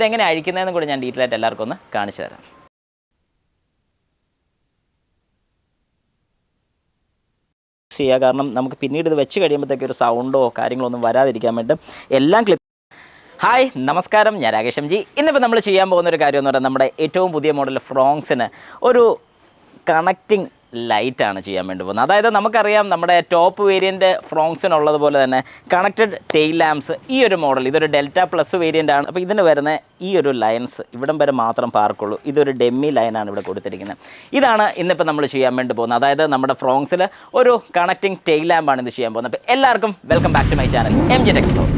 ഇതെങ്ങനെ അഴിക്കുന്നതെന്ന് കൂടി ഞാൻ ഡീറ്റെയിൽ ആയിട്ട് എല്ലാവർക്കും ഒന്ന് കാണിച്ചു തരാം. ചെയ്യുക, കാരണം നമുക്ക് പിന്നീട് ഇത് വെച്ച് കഴിയുമ്പോഴത്തേക്ക് ഒരു സൗണ്ടോ കാര്യങ്ങളോ ഒന്നും വരാതിരിക്കാൻ വേണ്ടി എല്ലാം ക്ലിപ്പ്. ഹായ് നമസ്കാരം, ഞാൻ രാകേഷ് എം ജി. ഇന്നിപ്പോൾ നമ്മൾ ചെയ്യാൻ പോകുന്നൊരു കാര്യം എന്ന് പറഞ്ഞാൽ നമ്മുടെ ഏറ്റവും പുതിയ മോഡൽ ഫ്രോങ്സിന് ഒരു കണക്റ്റിംഗ് ലൈറ്റാണ് ചെയ്യാൻ വേണ്ടി പോകുന്നത്. അതായത് നമുക്കറിയാം നമ്മുടെ ടോപ്പ് വേരിയൻറ്റ് ഫ്രോങ്സിനുള്ളതുപോലെ തന്നെ കണക്റ്റഡ് ടെയിൽ ലാംപ്സ് ഈ ഒരു മോഡൽ ഇതൊരു ഡെൽറ്റ പ്ലസ് വേരിയൻ്റ് ആണ്. അപ്പോൾ ഇതിന് വരുന്ന ഈ ഒരു ലൈൻസ് ഇവിടം വരെ മാത്രം പാർക്കുള്ളൂ. ഇതൊരു ഡെമ്മി ലൈനാണ് ഇവിടെ കൊടുത്തിരിക്കുന്നത്. ഇതാണ് ഇന്നിപ്പോൾ നമ്മൾ ചെയ്യാൻ വേണ്ടി പോകുന്നത്. അതായത് നമ്മുടെ ഫ്രോങ്സിൽ ഒരു കണക്റ്റിംഗ് ടെയിൽ ലാമ്പാണ് ഇത് ചെയ്യാൻ പോകുന്നത്. അപ്പോൾ എല്ലാവർക്കും welcome back to my channel M G Techsplore.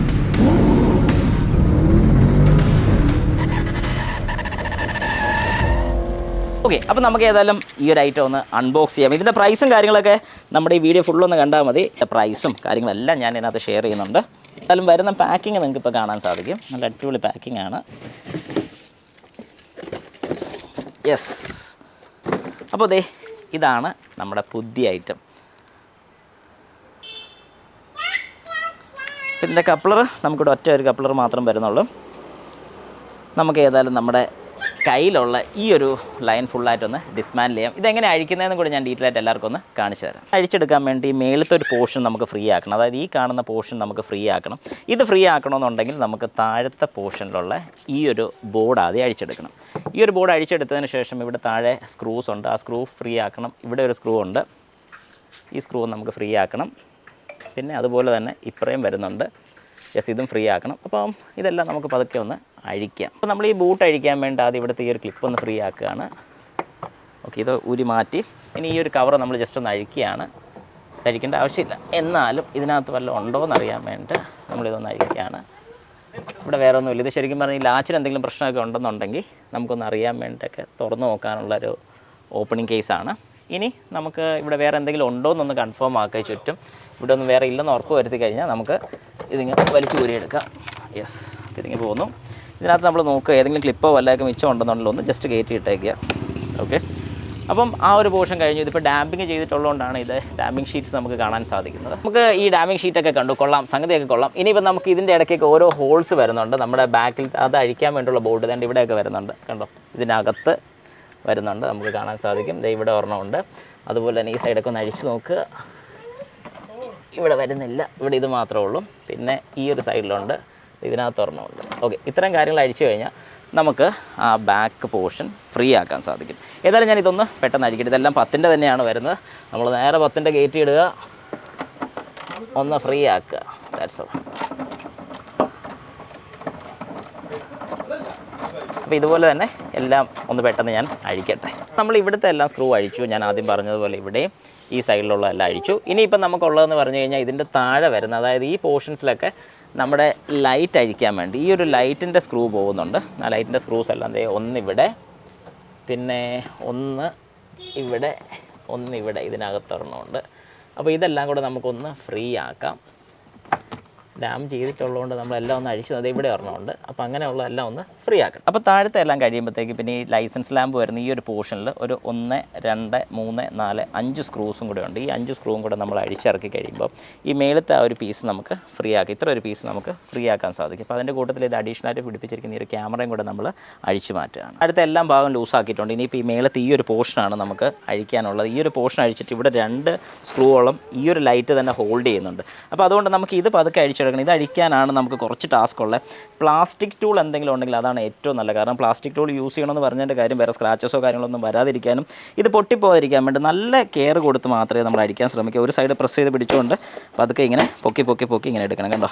Okay, അപ്പോൾ നമുക്ക് ഏതായാലും ഈ ഒരു ഐറ്റം ഒന്ന് അൺബോക്സ് ചെയ്യാം. ഇതിൻ്റെ പ്രൈസും കാര്യങ്ങളൊക്കെ നമ്മുടെ ഈ വീഡിയോ ഫുള്ളൊന്ന് കണ്ടാൽ മതി. പ്രൈസും കാര്യങ്ങളെല്ലാം ഞാൻ ഇതിനകത്ത് ഷെയർ ചെയ്യുന്നുണ്ട്. ഏതായാലും വരുന്ന പാക്കിങ് നിങ്ങൾക്ക് ഇപ്പോൾ കാണാൻ സാധിക്കും. നല്ല അടിപൊളി പാക്കിംഗ് ആണ്. യെസ്, അപ്പോൾ ദേ ഇതാണ് നമ്മുടെ പുതിയ ഐറ്റം. ഇതിൻ്റെ കപ്ലർ നമുക്കിവിടെ ഒറ്റ ഒരു കപ്ലർ മാത്രം വരുന്നുള്ളൂ. നമുക്ക് ഏതായാലും നമ്മുടെ കയ്യിലുള്ള ഈ ഒരു ലൈൻ ഫുള്ളായിട്ടൊന്ന് ഡിസ്മാൻഡിൽ ചെയ്യാം. ഇതെങ്ങനെ അഴിക്കുന്നതെന്ന് കൂടി ഞാൻ ഡീറ്റെയിൽ ആയിട്ട് എല്ലാവർക്കും ഒന്ന് കാണിച്ചു തരാം. അഴിച്ചെടുക്കാൻ വേണ്ടി മേളത്തെ ഒരു പോർഷൻ നമുക്ക് ഫ്രീ ആക്കണം. അതായത് ഈ കാണുന്ന പോർഷൻ നമുക്ക് ഫ്രീ ആക്കണം. ഇത് ഫ്രീ ആക്കണമെന്നുണ്ടെങ്കിൽ നമുക്ക് താഴത്തെ പോർഷനിലുള്ള ഈ ഒരു ബോർഡ് ആദ്യം അഴിച്ചെടുക്കണം. ഈ ഒരു ബോർഡ് അഴിച്ചെടുത്തതിന് ശേഷം ഇവിടെ താഴെ സ്ക്രൂസ് ഉണ്ട്, ആ സ്ക്രൂ ഫ്രീ ആക്കണം. ഇവിടെ ഒരു സ്ക്രൂ ഉണ്ട്, ഈ സ്ക്രൂ നമുക്ക് ഫ്രീ ആക്കണം. പിന്നെ അതുപോലെ തന്നെ ഇപ്പുറയും വരുന്നുണ്ട്. യെസ്, ഇതും ഫ്രീ ആക്കണം. അപ്പം ഇതെല്ലാം നമുക്ക് പതുക്കെ ഒന്ന് അഴിക്കാം. അപ്പോൾ നമ്മൾ ഈ ബൂട്ട് അഴിക്കാൻ വേണ്ടി ആദ്യം ഇവിടുത്തെ ഈ ഒരു ക്ലിപ്പ് ഒന്ന് ഫ്രീ ആക്കുകയാണ്. ഓക്കെ, ഇത് ഊരി മാറ്റി ഇനി ഈ ഒരു കവർ നമ്മൾ ജസ്റ്റ് ഒന്ന് അഴിക്കുകയാണ്. അഴിക്കേണ്ട ആവശ്യമില്ല, എന്നാലും ഇതിനകത്ത് വല്ലതും ഉണ്ടോ എന്നറിയാൻ വേണ്ടി നമ്മളിതൊന്ന് അഴിക്കുകയാണ്. ഇവിടെ വേറെ ഒന്നുമില്ല. ഇത് ശരിക്കും പറഞ്ഞാൽ ഈ ലാച്ചിന് എന്തെങ്കിലും പ്രശ്നമൊക്കെ ഉണ്ടെന്നുണ്ടെങ്കിൽ നമുക്കൊന്ന് അറിയാൻ വേണ്ടിയിട്ടൊക്കെ തുറന്നു നോക്കാനുള്ളൊരു ഓപ്പണിംഗ് കേസാണ്. ഇനി നമുക്ക് ഇവിടെ വേറെ എന്തെങ്കിലും ഉണ്ടോ എന്നൊന്ന് കൺഫേം ആക്കുക. ചുറ്റും ഇവിടെ ഒന്നും വേറെ ഇല്ലെന്ന് ഉറപ്പ് വരുത്തി കഴിഞ്ഞാൽ നമുക്ക് ഇതിങ്ങനെ വലിച്ചു ഊരിയെടുക്കാം. യെസ്, ഇതിങ്ങനെ പോകുന്നു. ഇതിനകത്ത് നമ്മൾ നോക്കുക, ഏതെങ്കിലും ക്ലിപ്പോ വല്ലതൊക്കെ മിച്ചം ഉണ്ടെന്നുണ്ടല്ലോ ഒന്ന് ജസ്റ്റ് കയറ്റി ഇട്ടേക്കുക. ഓക്കെ, അപ്പം ആ ഒരു പോർഷൻ കഴിഞ്ഞു. ഇതിപ്പോൾ ഡാമ്പിങ് ചെയ്തിട്ടുള്ളതുകൊണ്ടാണ് ഇത് ഡാമ്പിങ് ഷീറ്റ്സ് നമുക്ക് കാണാൻ സാധിക്കുന്നത്. നമുക്ക് ഈ ഡാമ്പിങ് ഷീറ്റൊക്കെ കണ്ടു, കൊള്ളാം, സംഗതിയൊക്കെ കൊള്ളാം. ഇനിയിപ്പോൾ നമുക്ക് ഇതിൻ്റെ ഇടയ്ക്കൊക്കെ ഓരോ ഹോൾസ് വരുന്നുണ്ട്. നമ്മുടെ ബാക്കിൽ അത് അഴിക്കാൻ വേണ്ടിയുള്ള ബോർഡ് തന്നെ ഇവിടെയൊക്കെ വരുന്നുണ്ട്. കണ്ടോ, ഇതിനകത്ത് വരുന്നുണ്ട്, നമുക്ക് കാണാൻ സാധിക്കും. ഇവിടെ ഒരെണ്ണമുണ്ട്. അതുപോലെ തന്നെ ഈ സൈഡൊക്കെ ഒന്ന് അഴിച്ച് നോക്കുക. ഇവിടെ വരുന്നില്ല, ഇവിടെ ഇത് മാത്രമേ ഉള്ളൂ. പിന്നെ ഈ ഒരു സൈഡിലുണ്ട്, ഇതിനകത്ത് ഒരെണ്ണമുണ്ട്. ഓക്കെ, ഇത്തരം കാര്യങ്ങൾ അഴിച്ചു കഴിഞ്ഞാൽ നമുക്ക് ആ ബാക്ക് പോർഷൻ ഫ്രീ ആക്കാൻ സാധിക്കും. ഏതായാലും ഞാൻ ഇതൊന്ന് പെട്ടെന്ന് അഴിക്കട്ടെ. ഇതെല്ലാം 10-ൻ്റെ തന്നെയാണ് വരുന്നത്. നമ്മൾ നേരെ 10-ൻ്റെ കയറ്റി ഇടുക, ഒന്ന് ഫ്രീ ആക്കുക. That's all. അപ്പോൾ ഇതുപോലെ തന്നെ എല്ലാം ഒന്ന് പെട്ടെന്ന് ഞാൻ അഴിക്കട്ടെ. നമ്മൾ ഇവിടുത്തെ എല്ലാം സ്ക്രൂ അഴിച്ചു. ഞാൻ ആദ്യം പറഞ്ഞതുപോലെ ഇവിടെയും ഈ സൈഡിലുള്ള എല്ലാം അഴിച്ചു. ഇനിയിപ്പം നമുക്കുള്ളതെന്ന് പറഞ്ഞു കഴിഞ്ഞാൽ ഇതിൻ്റെ താഴെ വരുന്ന, അതായത് ഈ പോർഷൻസിലൊക്കെ നമ്മുടെ ലൈറ്റ് അഴിക്കാൻ വേണ്ടി ഈ ഒരു ലൈറ്റിൻ്റെ സ്ക്രൂ പോകുന്നുണ്ട്. ആ ലൈറ്റിൻ്റെ സ്ക്രൂസ് എല്ലാം ഒന്നിവിടെ, പിന്നെ ഒന്ന് ഇവിടെ, ഒന്നിവിടെ, ഇതിനകത്തൊരെണ്ണമുണ്ട്. അപ്പോൾ ഇതെല്ലാം കൂടെ നമുക്കൊന്ന് ഫ്രീ ആക്കാം. ഡാം ചെയ്തിട്ടുള്ളതുകൊണ്ട് നമ്മളെല്ലാം ഒന്ന് അഴിച്ചു തന്നത് ഇവിടെ ഒരെണ്ണമുണ്ട്. അപ്പോൾ അങ്ങനെയുള്ള എല്ലാം ഒന്ന് ഫ്രീ ആക്കണം. അപ്പോൾ താഴത്തെ എല്ലാം കഴിയുമ്പോഴത്തേക്ക് പിന്നെ ഈ ലൈസൻസ് ലാമ്പ് വരുന്ന ഈ ഒരു പോർഷനിൽ ഒരു 1, 2, 3, 4, 5 സ്ക്രൂസും കൂടെ ഉണ്ട്. ഈ 5 സ്ക്രൂവും കൂടെ നമ്മൾ അഴിച്ചിറക്കി കഴിയുമ്പോൾ ഈ മേളത്തെ ആ ഒരു പീസ് നമുക്ക് ഫ്രീ ആക്കി, ഇത്ര ഒരു പീസ് നമുക്ക് ഫ്രീ ആക്കാൻ സാധിക്കും. അപ്പോൾ അതിൻ്റെ കൂട്ടത്തിൽ ഇത് അഡീഷണലായിട്ട് പിടിപ്പിച്ചിരിക്കുന്ന ഈ ഒരു ക്യാമറയും കൂടെ നമ്മൾ അഴിച്ചു മാറ്റുകയാണ്. അടുത്ത എല്ലാം ഭാഗം ലൂസാക്കിയിട്ടുണ്ട്. ഇനിയിപ്പോൾ ഈ മേളത്തെ ഈ ഒരു പോർഷനാണ് നമുക്ക് അഴിക്കാനുള്ളത്. ഈ ഒരു പോർഷൻ അഴിച്ചിട്ട് ഇവിടെ 2 സ്ക്രൂവോളം ഈ ഒരു ലൈറ്റ് തന്നെ ഹോൾഡ് ചെയ്യുന്നുണ്ട്. അപ്പോൾ അതുകൊണ്ട് നമുക്ക് ഇത് പതുക്കെ അഴിച്ചെടുക്കണം. ഇത് അഴിക്കാനാണ് നമുക്ക് കുറച്ച് ടാസ്ക് ഉള്ളത്. പ്ലാസ്റ്റിക് ടൂൾ എന്തെങ്കിലും ഉണ്ടെങ്കിൽ അതാണ് ഏറ്റവും നല്ല. കാരണം പ്ലാസ്റ്റിക് ടൂൾ യൂസ് ചെയ്യണമെന്ന് പറഞ്ഞതിൻ്റെ കാര്യം വേറെ സ്ക്രാച്ചസോ കാര്യങ്ങളൊന്നും വരാതിരിക്കാനും ഇത് പൊട്ടിപ്പോകാതിരിക്കാൻ വേണ്ടി നല്ല കെയർ കൊടുത്ത് മാത്രമേ നമ്മൾ അഴിക്കാൻ ശ്രമിക്കുക. ഒരു സൈഡ് പ്രസ് ചെയ്ത് പിടിച്ചുകൊണ്ട് പതുക്കെ ഇങ്ങനെ പൊക്കി പൊക്കി പൊക്കി ഇങ്ങനെ എടുക്കണം. കണ്ടോ,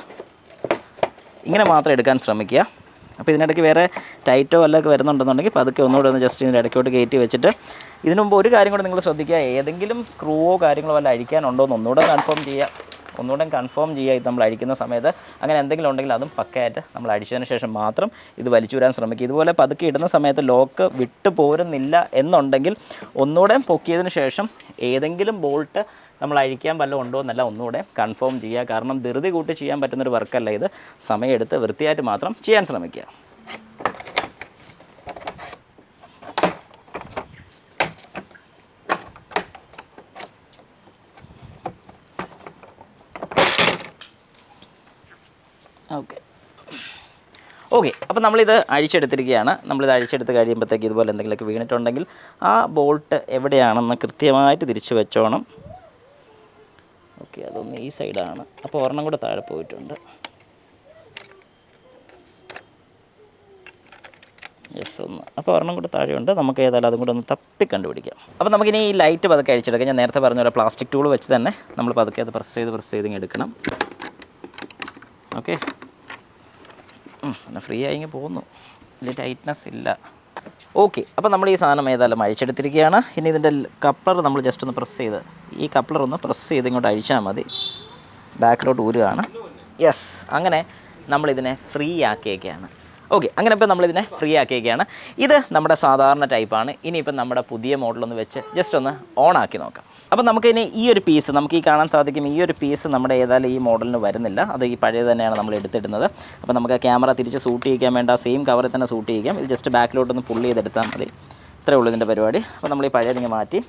ഇങ്ങനെ മാത്രം എടുക്കാൻ ശ്രമിക്കുക. അപ്പോൾ ഇതിനിടയ്ക്ക് വേറെ ടൈറ്റോ വല്ലതൊക്കെ വരുന്നുണ്ടെന്നുണ്ടെങ്കിൽ പതുക്കെ ഒന്നുകൂടെ ഒന്ന് ജസ്റ്റ് ഇതിൻ്റെ ഇടയ്ക്കോട്ട് കയറ്റി വെച്ചിട്ട് ഇതിനു മുമ്പ് ഒരു കാര്യം കൂടെ നിങ്ങൾ ശ്രദ്ധിക്കുക, ഏതെങ്കിലും സ്ക്രൂവോ കാര്യങ്ങളോ വല്ല അഴിക്കാനുണ്ടോ എന്ന് ഒന്നുകൂടെ കൺഫേം ചെയ്യുക. ഇത് നമ്മൾ അഴിക്കുന്ന സമയത്ത് അങ്ങനെ എന്തെങ്കിലും ഉണ്ടെങ്കിൽ അതും പക്കയായിട്ട് നമ്മൾ അഴിച്ചതിന് ശേഷം മാത്രം ഇത് വലിച്ചുവരാൻ ശ്രമിക്കുക. ഇതുപോലെ പതുക്കെ ഇടുന്ന സമയത്ത് ലോക്ക് വിട്ടു പോരുന്നില്ല എന്നുണ്ടെങ്കിൽ ഒന്നുകൂടെ പൊക്കിയതിന് ശേഷം ഏതെങ്കിലും ബോൾട്ട് നമ്മൾ അഴിക്കാൻ വല്ലതും ഉണ്ടോ എന്നല്ല ഒന്നുകൂടെ കൺഫേം ചെയ്യുക. കാരണം ധൃതി കൂട്ടി ചെയ്യാൻ പറ്റുന്നൊരു വർക്കല്ല ഇത്. സമയമെടുത്ത് വൃത്തിയായിട്ട് മാത്രം ചെയ്യാൻ ശ്രമിക്കുക. ഓക്കെ, ഓക്കെ, അപ്പോൾ നമ്മളിത് അഴിച്ചെടുത്തിരിക്കുകയാണ്. നമ്മളിത് അഴിച്ചെടുത്ത് കഴിയുമ്പോഴത്തേക്ക് ഇതുപോലെ എന്തെങ്കിലുമൊക്കെ വീണിട്ടുണ്ടെങ്കിൽ ആ ബോൾട്ട് എവിടെയാണെന്ന് കൃത്യമായിട്ട് തിരിച്ച് വെച്ചോണം. ഓക്കെ, അതൊന്ന് ഈ സൈഡാണ്. അപ്പോൾ ഒരെണ്ണം കൂടെ താഴെ പോയിട്ടുണ്ട്. യെസ്, ഒന്ന്. അപ്പോൾ ഒരെണ്ണം കൂടെ താഴെയുണ്ട്. നമുക്ക് ഏതായാലും അതും കൂടെ ഒന്ന് തപ്പി കണ്ടുപിടിക്കാം. അപ്പോൾ നമുക്കിനി ഈ ലൈറ്റ് പതുക്കെ അഴിച്ചെടുക്കാം. ഞാൻ നേരത്തെ പറഞ്ഞ പോലെ പ്ലാസ്റ്റിക് ടൂൾ വെച്ച് തന്നെ നമ്മൾ പതുക്കെ അത് പ്രസ് ചെയ്ത് ഇങ്ങനെ എടുക്കണം. ഓക്കെ, പിന്നെ ഫ്രീ ആയി ഇങ്ങനെ പോകുന്നു, വലിയ ടൈറ്റ്നസ് ഇല്ല. ഓക്കെ, അപ്പോൾ നമ്മൾ ഈ സാധനം ഏതായാലും അഴിച്ചെടുത്തിരിക്കുകയാണ്. ഇനി ഇതിൻ്റെ കപ്ലർ നമ്മൾ ജസ്റ്റ് ഒന്ന് പ്രസ് ചെയ്ത്, ഈ കപ്ലർ ഒന്ന് പ്രസ് ചെയ്ത് ഇങ്ങോട്ട് അഴിച്ചാൽ മതി. ബാക്കിലോട്ട് ഊരുകയാണ്. യെസ്, അങ്ങനെ നമ്മളിതിനെ ഫ്രീ ആക്കിയൊക്കെയാണ്. ഓക്കെ, അങ്ങനെ ഇപ്പോൾ നമ്മളിതിനെ ഫ്രീ ആക്കിയൊക്കെയാണ്. ഇത് നമ്മുടെ സാധാരണ ടൈപ്പാണ്. ഇനിയിപ്പം നമ്മുടെ പുതിയ മോഡലൊന്ന് വെച്ച് ജസ്റ്റ് ഒന്ന് ഓൺ ആക്കി നോക്കാം. അപ്പോൾ നമുക്കിനി ഈ ഒരു പീസ്, നമുക്ക് ഈ കാണാൻ സാധിക്കും, ഈ ഒരു പീസ് നമ്മുടെ ഏതായാലും ഈ മോഡലിന് വരുന്നില്ല. അത് ഈ പഴയ തന്നെയാണ് നമ്മൾ എടുത്തിടുന്നത്. അപ്പോൾ നമുക്ക് ക്യാമറ തിരിച്ച് സൂട്ട് ചെയ്യിക്കാൻ വേണ്ട സെയിം കവറിൽ തന്നെ സൂട്ട് ചെയ്യിക്കാം. ഇത് ജസ്റ്റ് ബാക്കിലോട്ടൊന്ന് പുള്ളി ചെയ്തെടുത്താൽ മതി. ഇത്രയേ ഉള്ളൂ ഇതിൻ്റെ പരിപാടി. അപ്പോൾ നമ്മൾ ഈ പഴയതിങ്ങനെ മാറ്റി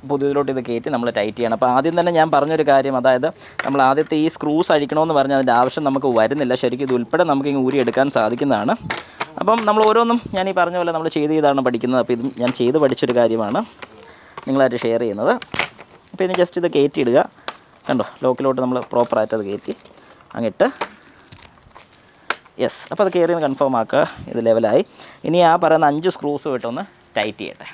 പുതിയതിലോട്ട് ഇത് കയറ്റി നമ്മൾ ടൈറ്റ് ചെയ്യണം. അപ്പോൾ ആദ്യം തന്നെ ഞാൻ പറഞ്ഞൊരു കാര്യം, അതായത് നമ്മൾ ആദ്യത്തെ ഈ സ്ക്രൂസ് അഴിക്കണമെന്ന് പറഞ്ഞാൽ അതിൻ്റെ ആവശ്യം നമുക്ക് വരുന്നില്ല. ശരിക്കും ഇത് ഉൾപ്പെടെ നമുക്ക് ഇങ്ങനെ ഊരിയെടുക്കാൻ സാധിക്കുന്നതാണ്. അപ്പം നമ്മൾ ഓരോന്നും ഞാൻ ഈ പറഞ്ഞ പോലെ നമ്മൾ ചെയ്താണ് പഠിക്കുന്നത്. അപ്പോൾ ഇതും ഞാൻ ചെയ്ത് പഠിച്ചൊരു കാര്യമാണ് നിങ്ങളായിട്ട് ഷെയർ ചെയ്യുന്നത്. അപ്പോൾ ഇനി ജസ്റ്റ് ഇത് കയറ്റിയിടുക. കണ്ടോ, ലോക്കിലോട്ട് നമ്മൾ പ്രോപ്പറായിട്ട് അത് കയറ്റി അങ്ങിട്ട്. യെസ്, അപ്പോൾ അത് കയറിയെന്ന് കൺഫേം ആക്കുക. ഇത് ലെവലായി. ഇനി ആ പറയുന്ന 5 സ്ക്രൂസ് ഇട്ടൊന്ന് ടൈറ്റ് ചെയ്യട്ടെ.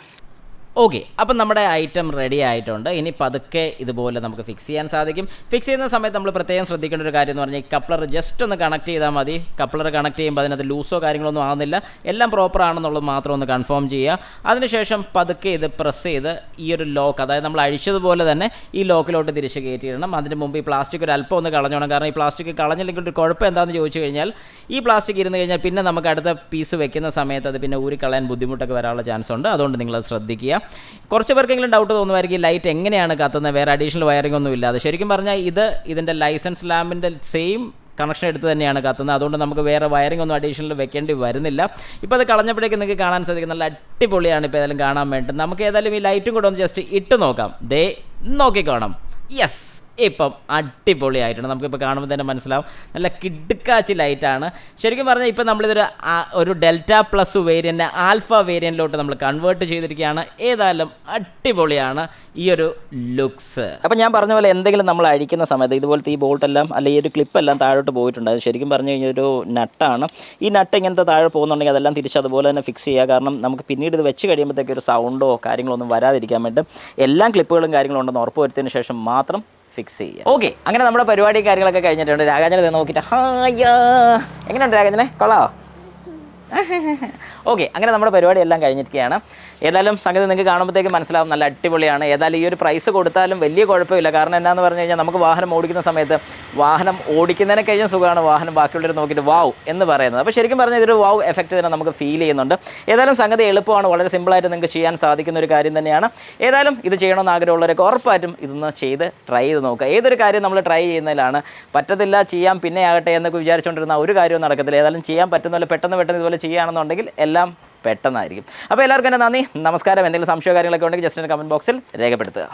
ഓക്കെ, അപ്പം നമ്മുടെ ഐറ്റം റെഡി ആയിട്ടുണ്ട്. ഇനി പതുക്കെ ഇതുപോലെ നമുക്ക് ഫിക്സ് ചെയ്യാൻ സാധിക്കും. ഫിക്സ് ചെയ്യുന്ന സമയത്ത് നമ്മൾ പ്രത്യേകം ശ്രദ്ധിക്കേണ്ട ഒരു കാര്യം എന്ന് പറഞ്ഞാൽ ഈ കപ്ലർ ജസ്റ്റ് ഒന്ന് കണക്ട് ചെയ്താൽ മതി. കപ്ലർ കണക്ട് ചെയ്യുമ്പോൾ അതിനകത്ത് ലൂസോ കാര്യങ്ങളൊന്നും ആകുന്നില്ല, എല്ലാം പ്രോപ്പർ ആണെന്നുള്ളത് മാത്രം ഒന്ന് കൺഫേം ചെയ്യുക. അതിനുശേഷം പതുക്കെ ഇത് പ്രസ് ചെയ്ത് ഈ ഒരു ലോക്ക്, അതായത് നമ്മൾ അഴിച്ചതുപോലെ തന്നെ ഈ ലോക്കിലോട്ട് തിരിച്ച് കയറ്റിയിടണം. അതിന് മുമ്പ് ഈ പ്ലാസ്റ്റിക് ഒരു അല്പം ഒന്ന് കളഞ്ഞോണം. കാരണം ഈ പ്ലാസ്റ്റിക് കളഞ്ഞില്ലെങ്കിൽ ഒരു കുഴപ്പം എന്താണെന്ന് ചോദിച്ചു കഴിഞ്ഞാൽ, ഈ പ്ലാസ്റ്റിക് ഇരുന്ന് കഴിഞ്ഞാൽ പിന്നെ നമുക്ക് അടുത്ത പീസ് വെക്കുന്ന സമയത്ത് അത് പിന്നെ ഊരിക്കളയാൻ ബുദ്ധിമുട്ടൊക്കെ വരാനുള്ള ചാൻസ് ഉണ്ട്. അതുകൊണ്ട് നിങ്ങളത് ശ്രദ്ധിക്കുക. കുറച്ച് പേർക്കെങ്കിലും ഡൗട്ട് തോന്നുമായിരിക്കും ലൈറ്റ് എങ്ങനെയാണ് കത്തുന്നത്, വേറെ അഡീഷണൽ വയറിംഗ് ഒന്നും ഇല്ലാതെ. ശരിക്കും പറഞ്ഞാൽ ഇതിൻ്റെ ലൈസൻസ് ലാമ്പിൻ്റെ സെയിം കണക്ഷൻ എടുത്ത് തന്നെയാണ് കത്തുന്നത്. അതുകൊണ്ട് നമുക്ക് വേറെ വയറിംഗ് ഒന്നും അഡീഷണൽ വെക്കേണ്ടി വരുന്നില്ല. ഇപ്പോൾ അത് കളഞ്ഞപ്പോഴേക്കും നിങ്ങൾക്ക് കാണാൻ സാധിക്കും, നല്ല അടിപൊളിയാണ് ഇപ്പോൾ ഏതായാലും കാണാൻ വേണ്ടി. നമുക്ക് ഏതായാലും ഈ ലൈറ്റും കൂടെ ഒന്ന് ജസ്റ്റ് ഇട്ട് നോക്കാം. ദേ നോക്കിക്കോണം. യെസ്, ഇപ്പം അടിപൊളിയായിട്ടുണ്ട്. നമുക്കിപ്പോൾ കാണുമ്പോൾ തന്നെ മനസ്സിലാവും, നല്ല കിടുക്കാച്ചി ലൈറ്റാണ്. ശരിക്കും പറഞ്ഞാൽ ഇപ്പോൾ നമ്മളിതൊരു ഒരു ഡെൽറ്റ പ്ലസ് വേരിയൻ്റ് ആൽഫ വേരിയൻറ്റിലോട്ട് നമ്മൾ കൺവേർട്ട് ചെയ്തിരിക്കുകയാണ്. ഏതായാലും അടിപൊളിയാണ് ഈ ഒരു ലുക്സ്. അപ്പോൾ ഞാൻ പറഞ്ഞ പോലെ എന്തെങ്കിലും നമ്മൾ അഴിക്കുന്ന സമയത്ത് ഇതുപോലത്തെ ഈ ബോൾട്ടെല്ലാം അല്ലെങ്കിൽ ഈ ഒരു ക്ലിപ്പെല്ലാം താഴോട്ട് പോയിട്ടുണ്ട്. അത് ശരിക്കും പറഞ്ഞു കഴിഞ്ഞാൽ ഒരു നട്ടാണ്. ഈ നട്ട് ഇങ്ങനത്തെ താഴെ പോകുന്നുണ്ടെങ്കിൽ അതെല്ലാം തിരിച്ച് അതുപോലെ തന്നെ ഫിക്സ് ചെയ്യുക. കാരണം നമുക്ക് പിന്നീട് ഇത് വെച്ച് കഴിയുമ്പോഴത്തേക്ക് ഒരു സൗണ്ടോ കാര്യങ്ങളോ ഒന്നും വരാതിരിക്കാൻ വേണ്ടി എല്ലാം ക്ലിപ്പുകളും കാര്യങ്ങളും ഉണ്ടെന്ന് ഉറപ്പ് വരുത്തിയതിന് ശേഷം മാത്രം ഫിക്സ് ചെയ്യുക. ഓക്കെ, അങ്ങനെ നമ്മുടെ പരിപാടി കാര്യങ്ങളൊക്കെ കഴിഞ്ഞിട്ടുണ്ട്. രാഗാഞ്ജനെ നോക്കിയിട്ട് ഹായാ, എങ്ങനെയുണ്ട് രാഗാഞ്ജനെ, കൊള്ളാമോ? ഓക്കെ, അങ്ങനെ നമ്മുടെ പരിപാടി എല്ലാം കഴിഞ്ഞിരിക്കുകയാണ്. ഏതായാലും സംഗതി നിങ്ങൾക്ക് കാണുമ്പോഴത്തേക്ക് മനസ്സിലാവും, നല്ല അടിപൊളിയാണ്. ഏതായാലും ഈ ഒരു പ്രൈസ് കൊടുത്താലും വലിയ കുഴപ്പമില്ല. കാരണം എന്താണെന്ന് പറഞ്ഞു കഴിഞ്ഞാൽ നമുക്ക് വാഹനം ഓടിക്കുന്ന സമയത്ത് വാഹനം ഓടിക്കുന്നതിനെ കഴിഞ്ഞ സുഖമാണ് വാഹനം ബാക്കിയുള്ളവർ നോക്കിയിട്ട് വാവ് എന്ന് പറയുന്നത്. അപ്പോൾ ശരിക്കും പറഞ്ഞാൽ ഇതൊരു വാവ് എഫക്റ്റ് തന്നെ നമുക്ക് ഫീൽ ചെയ്യുന്നുണ്ട്. ഏതായാലും സംഗതി എളുപ്പമാണ്, വളരെ സിമ്പിളായിട്ട് നിങ്ങൾക്ക് ചെയ്യാൻ സാധിക്കുന്ന ഒരു കാര്യം തന്നെയാണ്. ഏതായാലും ഇത് ചെയ്യണമെന്ന് ആഗ്രഹമുള്ളവരൊക്കെ ഉറപ്പായിട്ടും ഇതൊന്ന് ചെയ്ത് ട്രൈ ചെയ്ത് നോക്കുക. ഏതൊരു കാര്യം നമ്മൾ ട്രൈ ചെയ്യുന്നതിലാണ്. പറ്റത്തില്ല, ചെയ്യാം പിന്നെ ആകട്ടെ എന്നൊക്കെ വിചാരിച്ചുകൊണ്ടിരുന്ന ഒരു കാര്യവും നടക്കത്തില്ല. ഏതായാലും ചെയ്യാൻ പറ്റുന്ന പോലെ പെട്ടെന്ന് ഇതുപോലെ ചെയ്യുകയാണെന്നുണ്ടെങ്കിൽ എല്ലാം പെട്ടെന്നായിരിക്കും. അപ്പോൾ എല്ലാവർക്കും എൻ്റെ നന്ദി, നമസ്കാരം. എന്തെങ്കിലും സംശയമോ കാര്യങ്ങളൊക്കെ ഉണ്ടെങ്കിൽ ജസ്റ്റ് കമൻറ്റ് ബോക്സിൽ രേഖപ്പെടുത്തുക.